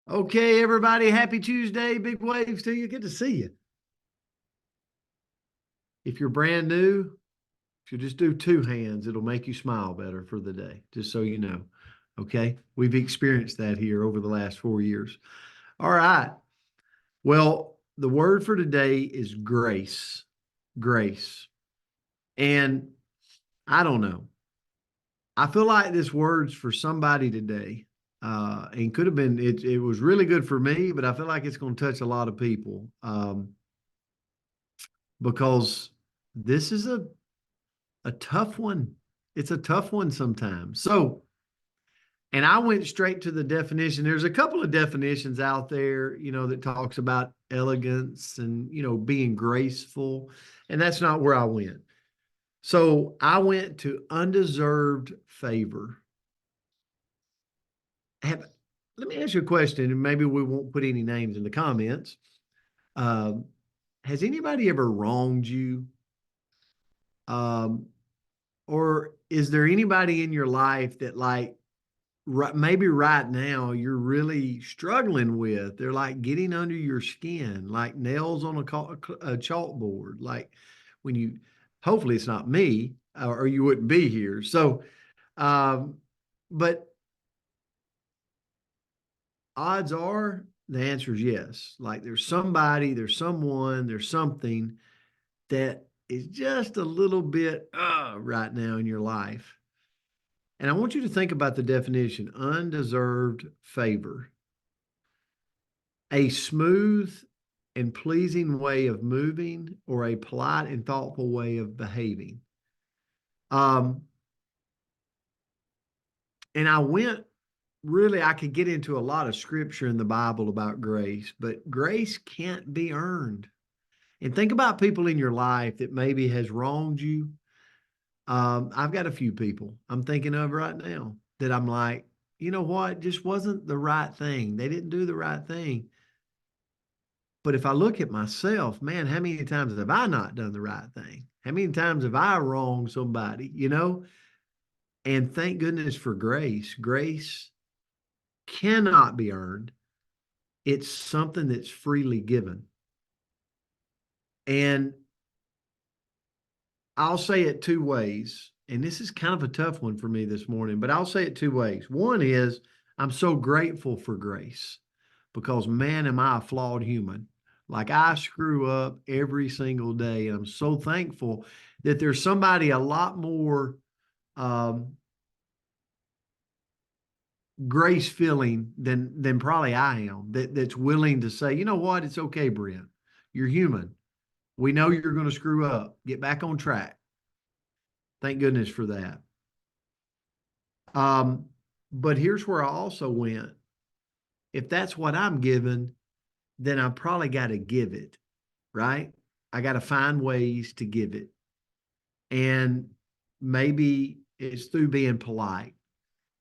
Okay, everybody, happy Tuesday. Big waves to you. Good to see you. If you're brand new, if you just do two hands, it'll make you smile better for the day, just so you know. Okay, we've experienced that here over the last 4 years. All right. Well, the word for today is grace. Grace. And I don't know. I feel like this word's for somebody today. And could have been, it was really good for me, but I feel like it's going to touch a lot of people. Because this is a tough one. It's a tough one sometimes. So, and I went straight to the definition. There's a couple of definitions out there, that talks about elegance and, being graceful. And that's not where I went. So I went to undeserved favor. Have, Let me ask you a question, and maybe we won't put any names in the comments. Um, has anybody ever wronged you? Um, Or is there anybody in your life that maybe right now you're really struggling with? They're like getting under your skin, like nails on a chalkboard. Like when you, hopefully it's not me, or you wouldn't be here. So, um, but odds are the answer is yes. Like there's somebody, there's someone, there's something that is just a little bit right now in your life. And I want you to think about the definition undeserved favor, a smooth and pleasing way of moving or a polite and thoughtful way of behaving. Um, and I could get into a lot of scripture in the Bible about grace, but grace can't be earned. And think about people in your life that maybe has wronged you. I've got a few people I'm thinking of right now that I'm like, you know what, just wasn't the right thing. They didn't do the right thing. But if I look at myself, man, how many times have I not done the right thing? How many times have I wronged somebody? And thank goodness for grace. Grace cannot be earned, it's something that's freely given. And I'll say it two ways. And this is kind of a tough one for me this morning, but I'll say it two ways. One is I'm so grateful for grace because, man, am I a flawed human. Like I screw up every single day. And I'm so thankful that there's somebody a lot more um, grace feeling than probably I am that's willing to say, you know what, it's okay, Brent. You're human. We know you're going to screw up. Get back on track. Thank goodness for that. Um, but here's where I also went. If that's what I'm given, then I probably got to give it, right? I got to find ways to give it. And maybe it's through being polite.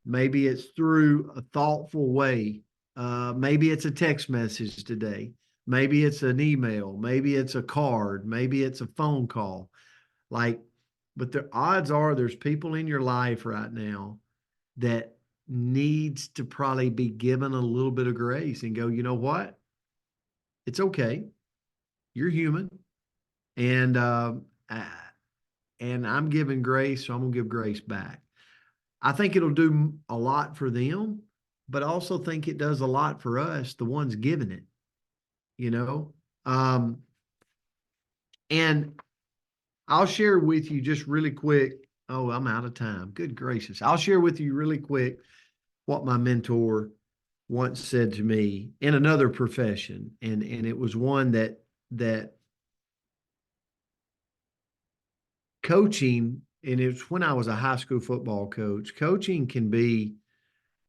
Maybe it's through a thoughtful way. Maybe it's a text message today. Maybe it's an email. Maybe it's a card. Maybe it's a phone call. Like, but the odds are there's people in your life right now that needs to probably be given a little bit of grace and go, you know what? It's okay. You're human. And uh, and I'm giving grace, so I'm gonna give grace back. I think it'll do a lot for them, but I also think it does a lot for us, the ones giving it, you know. Um, and I'll share with you just really quick. Oh, I'm out of time. Good gracious. I'll share with you really quick what my mentor once said to me in another profession. And it was one that coaching, and it's when I was a high school football coach, coaching can be,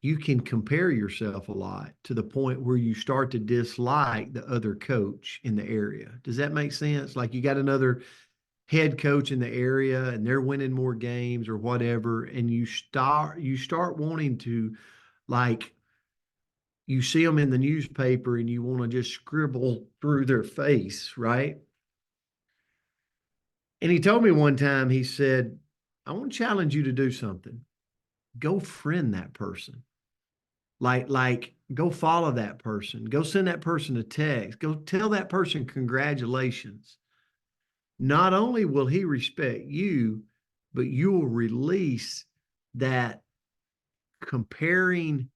you can compare yourself a lot to the point where you start to dislike the other coach in the area. Does that make sense? Like you got another head coach in the area and they're winning more games or whatever, and you start wanting to, like, you see them in the newspaper and you want to just scribble through their face, right? And he told me one time, he said, I want to challenge you to do something. Go friend that person. Like go follow that person, go send that person a text, go tell that person congratulations. Not only will he respect you, but you will release that comparing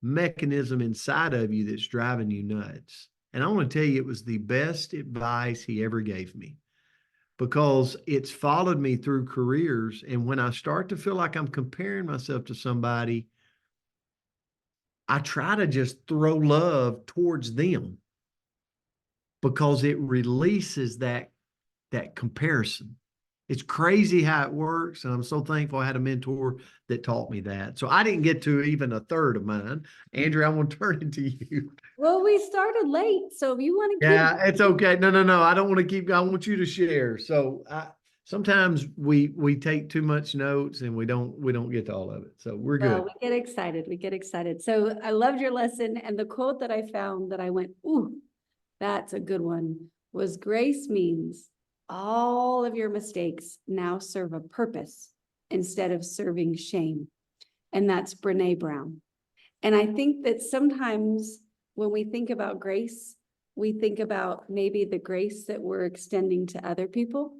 mechanism inside of you that's driving you nuts. And I want to tell you, it was the best advice he ever gave me because it's followed me through careers. And when I start to feel like I'm comparing myself to somebody, I try to just throw love towards them because it releases that comparison. It's crazy how it works. And I'm so thankful I had a mentor that taught me that. So I didn't get to even a third of mine. Andrea, I'm going to turn it to you. Well, we started late, so if you want to keep. Yeah, it's okay. No. I don't want to keep, I want you to share. So sometimes we take too much notes and we don't get to all of it. So we're good. Well, we get excited. We get excited. So I loved your lesson. And the quote that I found that I went, ooh, that's a good one, was grace means all of your mistakes now serve a purpose instead of serving shame. And that's Brene Brown. And I think that sometimes when we think about grace, we think about maybe the grace that we're extending to other people.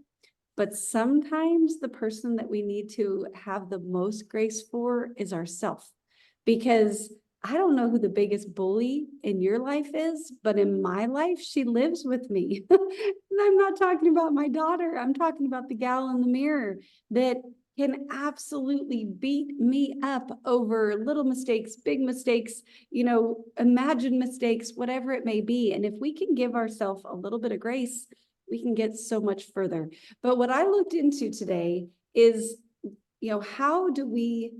But sometimes the person that we need to have the most grace for is ourselves. Because I don't know who the biggest bully in your life is, but in my life, she lives with me. And I'm not talking about my daughter. I'm talking about the gal in the mirror that can absolutely beat me up over little mistakes, big mistakes, imagined mistakes, whatever it may be. And if we can give ourselves a little bit of grace, we can get so much further. But what I looked into today is, how do we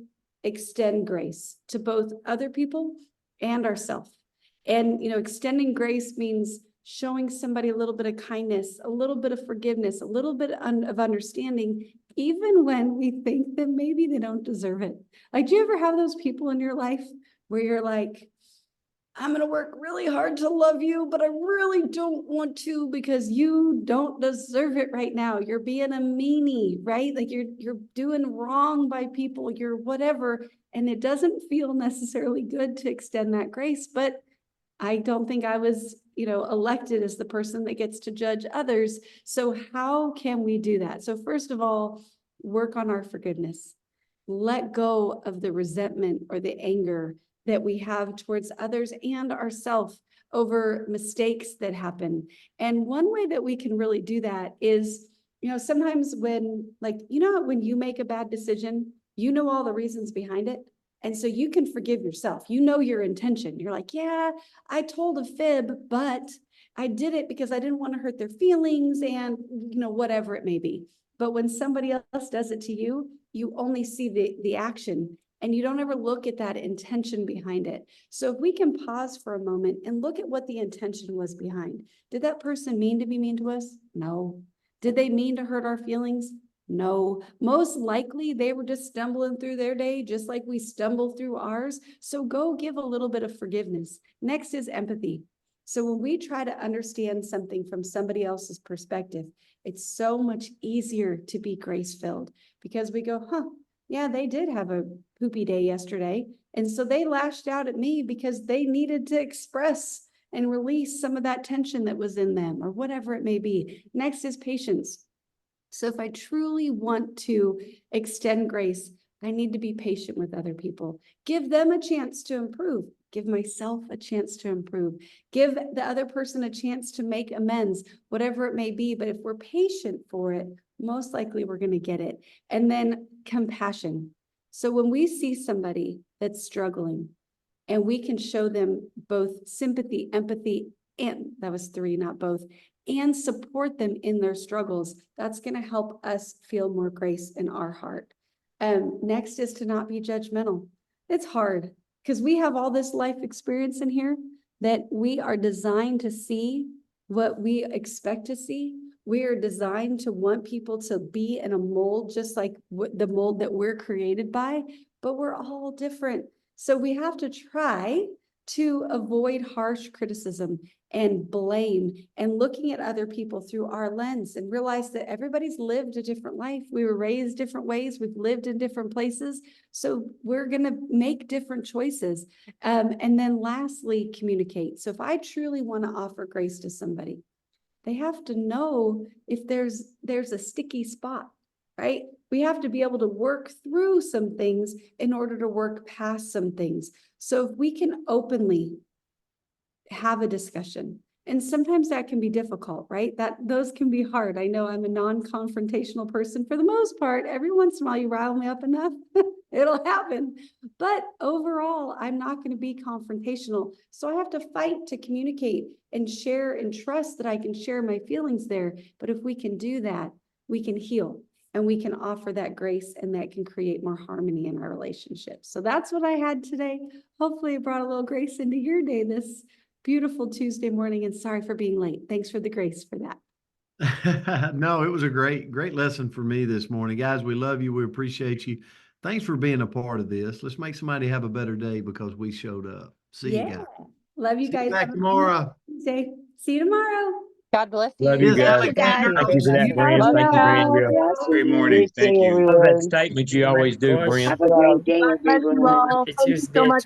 extend grace to both other people and ourselves? And, extending grace means showing somebody a little bit of kindness, a little bit of forgiveness, a little bit of understanding, even when we think that maybe they don't deserve it. Like, do you ever have those people in your life where you're like, I'm going to work really hard to love you, but I really don't want to because you don't deserve it right now. You're being a meanie, right? Like you're doing wrong by people, you're whatever. And it doesn't feel necessarily good to extend that grace, but I don't think I was, elected as the person that gets to judge others. So how can we do that? So first of all, work on our forgiveness. Let go of the resentment or the anger that we have towards others and ourselves over mistakes that happen. And one way that we can really do that is, sometimes when, when you make a bad decision, all the reasons behind it. And so you can forgive yourself. Your intention. You're like, yeah, I told a fib, but I did it because I didn't want to hurt their feelings and, whatever it may be. But when somebody else does it to you, you only see the action and you don't ever look at that intention behind it. So if we can pause for a moment and look at what the intention was behind. Did that person mean to be mean to us? No. Did they mean to hurt our feelings? No. Most likely they were just stumbling through their day, just like we stumble through ours. So go give a little bit of forgiveness. Next is empathy. So when we try to understand something from somebody else's perspective, it's so much easier to be grace-filled because we go, yeah, they did have a poopy day yesterday. And so they lashed out at me because they needed to express and release some of that tension that was in them or whatever it may be. Next is patience. So if I truly want to extend grace, I need to be patient with other people. Give them a chance to improve. Give myself a chance to improve. Give the other person a chance to make amends, whatever it may be. But if we're patient for it, most likely we're going to get it. And then compassion. So when we see somebody that's struggling and we can show them both sympathy, empathy, and that was 3, not both, and support them in their struggles, that's going to help us feel more grace in our heart. Next is to not be judgmental. It's hard because we have all this life experience in here that we are designed to see what we expect to see. We are designed to want people to be in a mold, just like the mold that we're created by, but we're all different. So we have to try to avoid harsh criticism and blame and looking at other people through our lens and realize that everybody's lived a different life. We were raised different ways. We've lived in different places. So we're going to make different choices. And then lastly, communicate. So if I truly want to offer grace to somebody, they have to know if there's a sticky spot, right? We have to be able to work through some things in order to work past some things. So if we can openly have a discussion, and sometimes that can be difficult, right? Those can be hard. I know I'm a non-confrontational person for the most part. Every once in a while you rile me up enough, it'll happen. But overall, I'm not going to be confrontational. So I have to fight to communicate and share and trust that I can share my feelings there. But if we can do that, we can heal and we can offer that grace, and that can create more harmony in our relationships. So that's what I had today. Hopefully it brought a little grace into your day this beautiful Tuesday morning, and sorry for being late. Thanks for the grace for that. No, it was a great lesson for me this morning. Guys, we love you. We appreciate you. Thanks for being a part of this. Let's make somebody have a better day because we showed up. See you guys. Love you See guys. you back Have a tomorrow. Say, see you tomorrow. God bless you. Love you Miss guys. Alexander, Thank you for that, you- Brent. Love Thank you, Andrea. Great morning. Thank you. Love that statement you always do, Brent. Have a great day, everyone. Bless you all. Thank you so much.